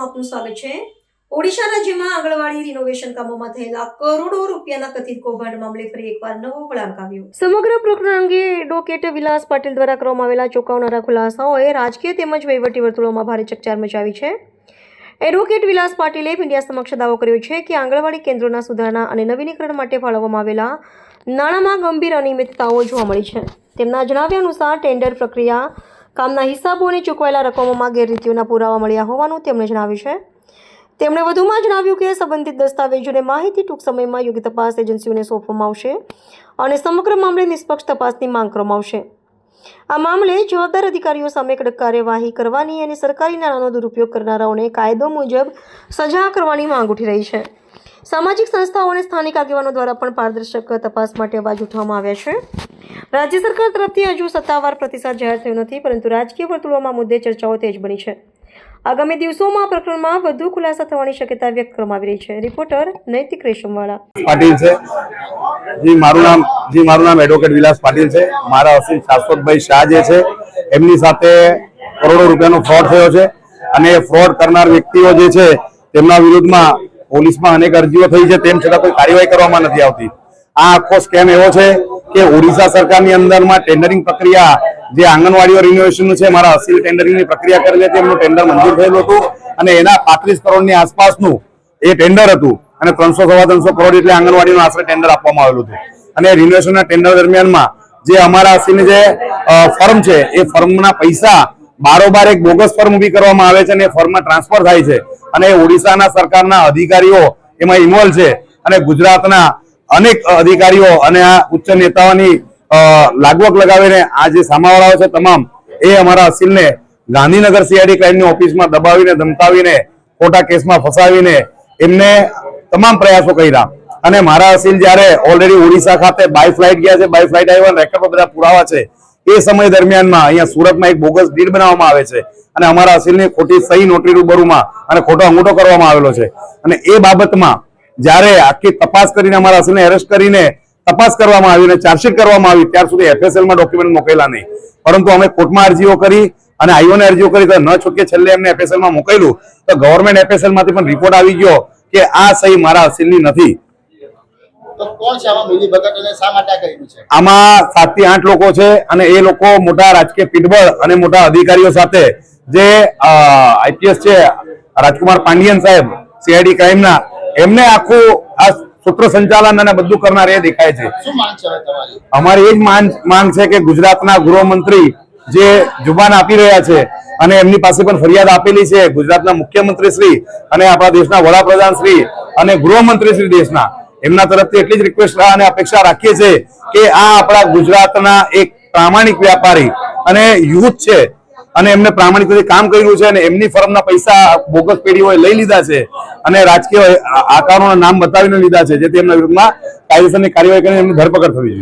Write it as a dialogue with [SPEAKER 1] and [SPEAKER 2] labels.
[SPEAKER 1] આપનું સ્વાગત છે। ઓડિશા રાજ્યમાં આંગણવાડી રિનોવેશન કામોમાં થયેલા કરોડો રૂપિયાના કથિત કૌભાંડ મામલે ફરી એકવાર નવો વળાંક આવ્યો। સમગ્ર પ્રકરણ અંગે એડવોકેટ વિલાસ પાટીલ દ્વારા કરવામાં આવેલા ચોંકાવનારા ખુલાસાઓએ રાજકીય તેમજ વહીવટી વર્તુળોમાં ભારે ચકચાર મચાવી છે। એડવોકેટ વિલાસ પાટીલે મીડિયા સમક્ષ દાવો કર્યો છે કે આંગણવાડી કેન્દ્રોના સુધારણા અને નવીનીકરણ માટે ફાળવવામાં આવેલા નાણાંમાં ગંભીર અનિયમિતતાઓ જોવા મળી છે। તેમના જણાવ્યા અનુસાર ટેન્ડર પ્રક્રિયા કામના હિસાબો અને ચૂકવાયેલા રકમોમાં ગેરરીતિઓના પુરાવા મળ્યા હોવાનું તેમણે જણાવ્યું છે। તેમણે વધુમાં જણાવ્યું કે સંબંધિત દસ્તાવેજોને માહિતી ટૂંક સમયમાં યોગ્ય તપાસ એજન્સીઓને સોંપવામાં આવશે અને સમગ્ર મામલે નિષ્પક્ષ તપાસની માંગ કરવામાં આવશે। આ મામલે જવાબદાર અધિકારીઓ સામે કડક કાર્યવાહી કરવાની અને સરકારી નાણાંનો દુરુપયોગ કરનારાઓને કાયદો મુજબ સજા કરવાની માંગ ઉઠી રહી છે। સામાજિક સંસ્થાઓ અને સ્થાનિક આગેવાનો દ્વારા પણ પારદર્શક તપાસ માટે અવાજ ઉઠાવવામાં આવ્યા છે। રાજ્ય સરકાર તરફથી હજુ સત્તાવાર પ્રતિસાદ જાહેર થયો નથી, પરંતુ રાજકીય વર્તુળોમાં મુદ્દે ચર્ચાઓ તેજ બની છે। આગામી દિવસોમાં પ્રકરણમાં વધુ ખુલાસા થવાની શક્યતા વ્યક્ત કરવામાં આવી રહી છે। રિપોર્ટર નૈતિક રેશમવાળા
[SPEAKER 2] પાટીલ છે। મારું નામ એડવોકેટ વિલાસ પાટીલ છે। મારા અસીમ શાશ્વતભાઈ શાહ જે છે એમની સાથે કરોડો રૂપિયાનો ફ્રોડ થયો છે અને ફ્રોડ કરનાર વ્યક્તિઓ જે છે તેમના વિરુદ્ધમાં પોલીસમાં અનેક અરજીઓ થઈ છે, તેમ છતાં કોઈ કાર્યવાહી કરવામાં નથી આવતી। આ આખો સ્કેમ એવો છે કે ઓડિશા સરકારની અંદરમાં ટેન્ડરિંગ પ્રક્રિયા જે આંગણવાડીઓ રિનોવેશનનું છે, મારા અસીલ ટેન્ડરિંગની પ્રક્રિયા કરી હતી, એમનું ટેન્ડર મંજૂર થયેલું હતું અને એના 35 કરોડની આસપાસનું એ ટેન્ડર હતું અને 300-350 કરોડ એટલે આંગણવાડીનું આશરે ટેન્ડર આપવામાં આવેલું હતું। અને રિનોવેશનના ટેન્ડર દરમિયાનમાં જે અમારા અસીલની જે ફર્મ છે એ ફર્મના પૈસા બારોબાર એક બોગસ ફર્મ ઊભી કરવામાં આવે છે અને એ ફર્મમાં ટ્રાન્સફર થાય છે અને ઓડિશાના સરકારના અધિકારીઓ એમાં ઇન્વોલ્વ છે અને ગુજરાતના અનેક અધિકારીઓ અને આ ઉચ્ચ નેતાઓની લાગવગ લગાવીને આ જે સામાવાળાઓ છે તમામ એ અમારા અસીલને ગાંધીનગર સીઆઈડી ક્રાઇમની ઓફિસમાં દબાવીને ધમકાવીને ખોટા કેસમાં ફસાવીને એમને તમામ પ્રયાસો કર્યા અને મારા અસીલ જ્યારે ઓલરેડી ઓડિશા ખાતે બાય ફ્લાઇટ ગયા છે, બાય ફ્લાઇટ આવ્યા રેકોર્ડ બધા પુરાવા છે, એ સમય દરમિયાનમાં અહીંયા સુરતમાં એક બોગસ ડીડ બનાવવામાં આવે છે અને અમારા અસીલની ખોટી સહી નોટરી રૂબરૂમાં અને ખોટો અંગૂઠો કરવામાં આવેલો છે અને એ બાબતમાં જ્યારે આખી તપાસ કરીને અમારા અસીલને એરેસ્ટ કરીને તપાસ કરવામાં આવી અને ચાર્જશીટ કરવામાં આવી ત્યાર સુધી એફએસએલમાં ડોક્યુમેન્ટ મોકલેલા નહીં, પરંતુ અમે કોર્ટમાં અરજીઓ કરી અને આઈઓને અરજીઓ કરી તો ન છૂટકે છેલ્લે એમને એફએસએલમાં મોકલ્યું તો ગવર્મેન્ટ એફએસએલમાંથી પણ રિપોર્ટ આવી ગયો કે આ સહી મારા અસીલની નથી। આમાં 7 થી 8 લોકો છે અને એ લોકો મોટા રાજકીય પીઠબળ અને મોટા અધિકારીઓ સાથે જે આઈપીએસ છે રાજકુમાર પાંડિયન સાહેબ સીઆઈડી ક્રાઇમના, એમને આખું આ સૂત્ર સંચાલન અને બધું કરનાર એ દેખાય છે। અમારી એ જ માંગ છે કે ગુજરાતના ગૃહમંત્રી જે જુબાન આપી રહ્યા છે અને એમની પાસે પણ ફરિયાદ આપેલી છે ગુજરાતના મુખ્યમંત્રી શ્રી અને આપણા દેશના વડાપ્રધાન શ્રી અને ગૃહમંત્રી શ્રી દેશના, એમના તરફથી એટલી જ રિક્વેસ્ટ અને અપેક્ષા રાખીએ છીએ કે આ આપણા ગુજરાતના એક પ્રામાણિક વ્યાપારી અને યુથ છે અને એમને પ્રામાણિક રીતે કામ કર્યું છે અને એમની ફર્મના પૈસા બોગસ પેઢીઓએ લઈ લીધા છે અને રાજકીય આકારોના નામ બતાવીને લીધા છે, જેથી એમના વિરુદ્ધમાં કાયદેસરની કાર્યવાહી કરીને એમની ધરપકડ થવી જોઈએ।